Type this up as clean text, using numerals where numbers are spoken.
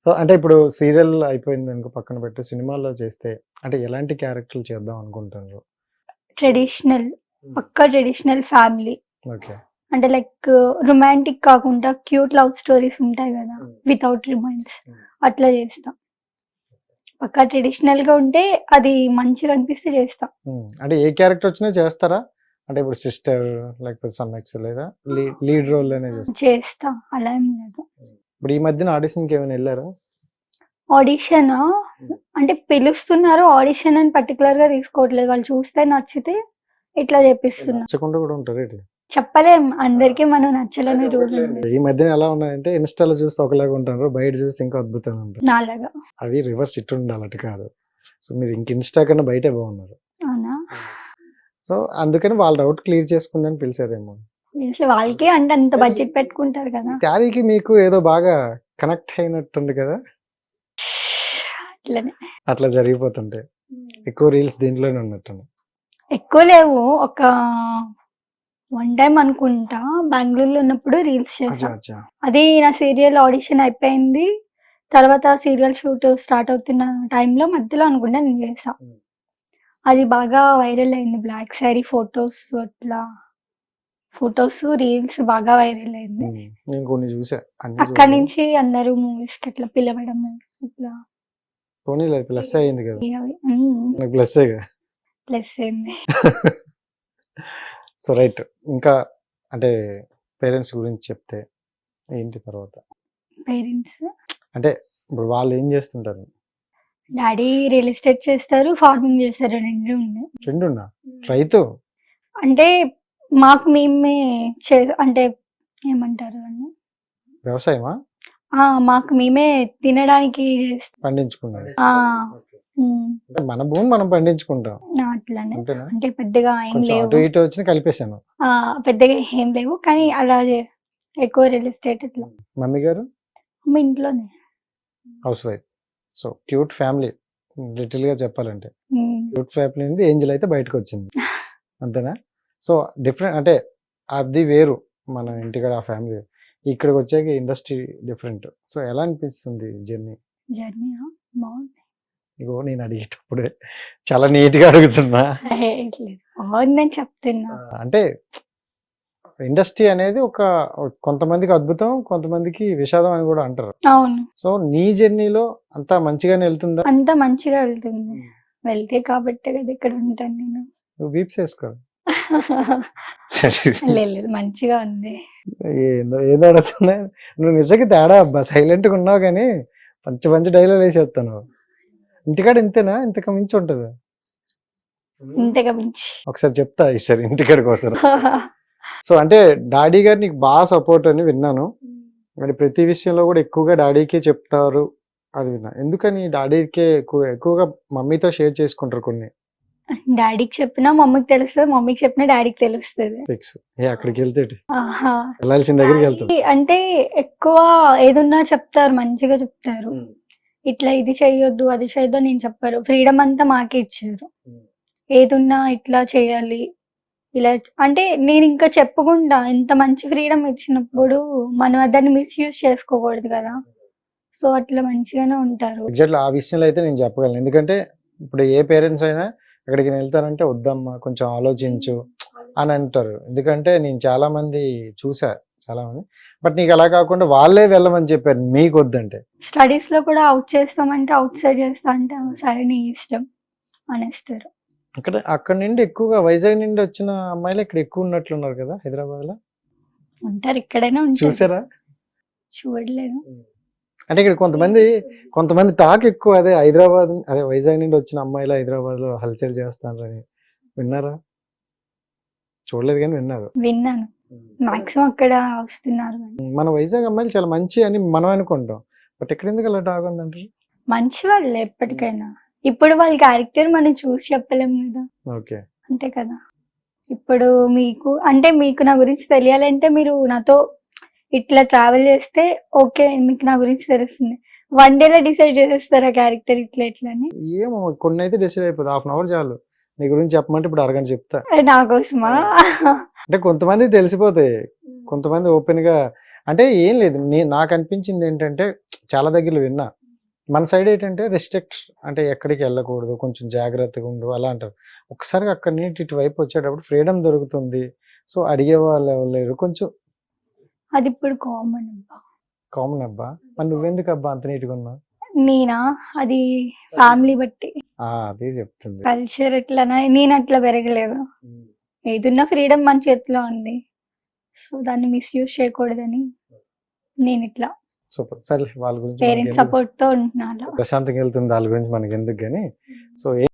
So, అంటే ఇప్పుడు serial అయిపోయిందనుకో పక్కన పెట్టి సినిమాల్లో చేస్తే అంటే ఎలాంటి క్యారెక్టర్‌లు చేద్దాం అనుకుంటున్నారు? ట్రెడిషనల్, పక్కా ట్రెడిషనల్ ఫ్యామిలీ. ఓకే. అంటే లైక్ రొమాంటిక్ కాకుండా క్యూట్ లవ్ స్టోరీస్ ఉంటాయి గదా! వితౌట్ రొమాన్స్ అట్లా చేస్తా. పక్కా ట్రెడిషనల్‌గా ఉంటే అది మంచిగా అనిపిస్తే చేస్తా. అంటే ఏ క్యారెక్టర్ వచ్చినా చేస్తారా? అంటే ఇప్పుడు సిస్టర్ లేకపోతే సన్నెక్స్ లేదా లీడ్ రోల్‌లోనే చేస్తారా? చేస్తా. అలా ఏం లేదు. ఇప్పుడు ఈ మధ్యన ఆడిషన్‌కి ఏమైనా ఎళ్లారా? ఆడిషనా? అంటే పిలుస్తున్నారు. ఆడిషన్ అని పర్టిక్యులర్‌గా తీసుకోవట్లేదు. వాళ్ళు చూస్తే నచ్చితే ఇట్లా చేపిస్తున్నా. నచ్చకుండా కూడా ఉంటారేంటి? చెప్పలేం. అందరికీ మనం నచ్చాలని రూల్ ఉంది. ఈ మధ్యన ఎలా ఉన్నాయంటే ఇన్‌స్టాలో చూస్తే ఒకలాగా ఉంటారు. బయట చూస్తే ఇంకా అద్భుతంగా ఉంటారు. నాలాగా. అవి రివర్స్ ఇటు ఉండాలి అటు కాదు. సో, మీరు ఇంక ఇన్‌స్టా కన్నా బయటే బాగున్నారు. అవునా? సో, అందుకని వాళ్ళ డౌట్ క్లియర్ చేసుకుందని పిలిచారేమో. అసలు వాళ్ళకే అంటే అంత బడ్జెట్ పెట్టుకుంటారు కదా! శారీకి మీకు ఏదో బాగా కనెక్ట్ అయినట్టుంది కదా! అట్లనే. అట్లా జరిగిపోతుంటాయి. ఎక్కువ రీల్స్ దీంట్లోనే ఉన్నట్టున్నాయి. ఎక్కువ లేవు. ఒక వన్ టైమ్ అనుకుంటా బెంగుళూరులో ఉన్నప్పుడు రీల్స్ చేశా. అచ్చా. అది నా సీరియల్ ఆడిషన్ అయిపోయింది. తర్వాత సీరియల్ షూట్ స్టార్ట్ అవుతున్న టైంలో మధ్యలో అనుకుంటా నేను చేశా. అది బాగా వైరల్ అయింది. బ్లాక్ శారీ ఫోటోస్ అట్లా ఫోటోస్, రీల్స్ బాగా వైరల్ అయింది. నేను కొన్ని చూసా. అక్కడి నుంచి అందరూ మూవీస్‌కి అట్లా పిలవడం ఇట్లా పోనీలే ప్లస్ అయింది కదా! అవి నాకు ప్లస్సేగా. ప్లస్ అయింది. So, right. ఇంకా అంటే పేరెంట్స్ గురించి చెప్తే ఏంటి తర్వాత? పేరెంట్స్ అంటే ఇప్పుడు వాళ్ళు ఏం చేస్తుంటారు? డాడీ రియల్ ఎస్టేట్ చేస్తారు, ఫార్మింగ్ చేస్తారు. 2 ఉన్నాయి. రెండున్నా? రైతు? అంటే మాకు మేమే అంటే ఏమంటారు దాన్ని? వ్యవసాయమా? మాకు మేమే తినడానికి పండించుకున్నారు. అంటే మన భూమి మనం పండించుకుంటాం. అట్లానే. అంతేనా? అంటే పెద్దగా ఏం కొంచెం లేవు. అటు ఇటు వచ్చిన కలిపేశాను. పెద్దగా ఏం లేవు. కానీ అలా ఎక్కువ రియల్ ఎస్టేట్ అట్లా. మమ్మీ గారు? మా ఇంట్లోనే. House wife. So, cute family. లిటిల్‌గా చెప్పాలంటే. క్యూట్ ఫ్యామిలీ నుండి ఏంజెల్ అయితే బయటకు వచ్చింది. అంతేనా? సో, డిఫరెంట్ అంటే అది వేరు. మన ఇంటికాడ ఆ ఫ్యామిలీ. ఇక్కడికి వచ్చాక ఇండస్ట్రీ డిఫరెంట్. సో, ఎలా అనిపిస్తుంది జర్నీ? జర్నీయా? బాగుంది. ఇగో నేను అడిగేటప్పుడే చాలా నీట్‌గా అడుగుతున్నా. బాగుందని చెప్తున్నా. అంటే ఇండస్ట్రీ అనేది కొంతమందికి అద్భుతం, కొంతమందికి విషాదం అని కూడా అంటారు. అవును. సో, నీ జర్నీలో అంతా మంచిగానే వెళ్తుందా? అంతా మంచిగా వెళ్తుంది. వెళ్తే కాబట్టే కదా ఇక్కడ ఉంటాను నేను. నువ్వు వీప్స్ వేసుకో. లేదు మంచిగా ఉంది. ఏదో అడుగుతున్నా. నువ్వు నిజంగా తేడా అబ్బా. సైలెంట్‌గా ఉన్నావు కానీ మంచి మంచి డైలాగ్ వేసేస్తున్నావు. ఇంటికాడ ఇంతేనా? ఇంతకు మించి ఉంటుందా? ఇంతకు మించి. ఒకసారి చెప్తా ఈసారి ఇంటికాడికి ఒకసారి. సో, అంటే డాడీ గారు నీకు బాగా సపోర్ట్ అని విన్నాను. మరి ప్రతి విషయంలో కూడా ఎక్కువగా డాడీకే చెప్తారు అది విన్నా. ఎందుకని డాడీకే ఎక్కువగా మమ్మీతో షేర్ చేసుకుంటారు కొన్ని? డాడీకి చెప్పినా మమ్మీకి తెలుస్తుంది, మమ్మీకి చెప్పినా డాడీకి తెలుస్తుంది. ఫిక్స్. అక్కడికి వెళ్తే వెళ్ళాల్సిన దగ్గరికి వెళ్తాం. అంటే ఎక్కువ ఏదున్నా చెప్తారు, మంచిగా చెప్తారు. ఇట్లా ఇది చెయ్యొద్దు, అది చేయొద్దు నేను చెప్పారు. ఫ్రీడమ్ అంతా మాకే ఇచ్చారు. ఏదున్నా ఇట్లా చేయాలి ఇలా అంటే నేను ఇంకా చెప్పుకుంటా. ఇంత మంచి ఫ్రీడమ్ ఇచ్చినప్పుడు మనం దాన్ని మిస్యూజ్ చేసుకోకూడదు కదా! సో, అట్లా మంచిగానే ఉంటారు. ఎగ్జాక్ట్‌లీ ఆ విషయంలో అయితే నేను చెప్పగలను. ఎందుకంటే ఇప్పుడు ఏ పేరెంట్స్ అయినా ఎక్కడికి వెళ్తారంటే వద్దమ్మా కొంచెం ఆలోచించు అని అంటారు. ఎందుకంటే నేను చాలా మంది చూసా చాలామంది. బట్ నీకు అలా కాకుండా వాళ్ళే వెళ్ళమని చెప్పారు మీకు వద్దంటే. స్టడీస్‌లో కూడా అవుట్ చేస్తామంటే అవుట్ సైడ్ చేస్తా అంటే సరే నీ ఇష్టం అనేస్తారు. అక్కడ నుండి ఎక్కువగా వైజాగ్ నుండి వచ్చిన అమ్మాయిలు ఇక్కడ ఎక్కువ ఉన్నట్లున్నారు కదా హైదరాబాద్‌లో? ఉంటారు, ఇక్కడైనా ఉంటారు. చూసారా? చూడలేదు. అంటే ఇక్కడ కొంతమంది టాక్ ఎక్కువ అదే వైజాగ్ నుండి వచ్చిన అమ్మాయిలు హైదరాబాద్‌లో హల్చల్ చేస్తారని విన్నారా? చూడలేదు కానీ విన్నాను. మాక్సిమం అక్కడ వస్తున్నారు. మన వైజాగ్ అమ్మాయిలు చాలా మంచి అని మనం అనుకుంటాం. బట్ ఇక్కడ ఎందుకు అలా టాక్ ఉందంటారు? మంచి వాళ్ళే ఎప్పటికైనా. ఇప్పుడు వాళ్ళ క్యారెక్టర్ మనం చూసి చెప్పలేము కదా. ఓకే. అంతే కదా. ఇప్పుడు మీకు నా గురించి తెలియాలంటే మీరు నాతో ఇట్లా ట్రావెల్ చేస్తే ఓకే మీకు నా గురించి తెలుస్తుంది. వన్ డేలో డిసైడ్ చేసేస్తారా క్యారెక్టర్ ఇట్లా అని? ఏమో కొన్ని అయితే డిసైడ్ అయిపోతుంది. హాఫ్ అన్ అవర్ చాలు. నీ గురించి చెప్పమంటే ఇప్పుడు అరగంట చెప్తా. నా కోసమా? అంటే కొంతమంది తెలిసిపోతాయి. కొంతమంది ఓపెన్ గా అంటే ఏం లేదు. నాకు అనిపించింది ఏంటంటే చాలా దగ్గరలో విన్నా. మన సైడ్ ఏంటంటే రెస్ట్రిక్ట్, అంటే ఎక్కడికి వెళ్ళకూడదు, కొంచెం జాగ్రత్తగా ఉండు అలా అంటారు. ఒకసారి అక్కడి నుంచి ఇటువైపు వచ్చేటప్పుడు ఫ్రీడమ్ దొరుకుతుంది. సో అడిగే వాళ్ళు ఎవరు లేరు, కొంచెం అది ఇప్పుడు కామన్ అబ్బా. కామన్ అబ్బా. మరి నువ్వెందుకు అబ్బా అంత నీట్గా ఉన్నావు? నేనా? అది ఫ్యామిలీ బట్టి, అదే చెప్తుంది. కల్చర్ ఎట్లనా, నేను అట్లా పెరగలేదు. ఏదున్నా ఫ్రీడమ్ మన చేతిలో ఉంది, సో దాన్ని మిస్యూజ్ చేయకూడదని నేను ఇట్లా సూపర్. సరే వాళ్ళ గురించి పేరెంట్స్ సపోర్ట్ తో ఉంటున్నా అలా. ప్రశాంతంగా వెళ్తుంది, వాళ్ళ గురించి మనకి ఎందుకు కానీ. సో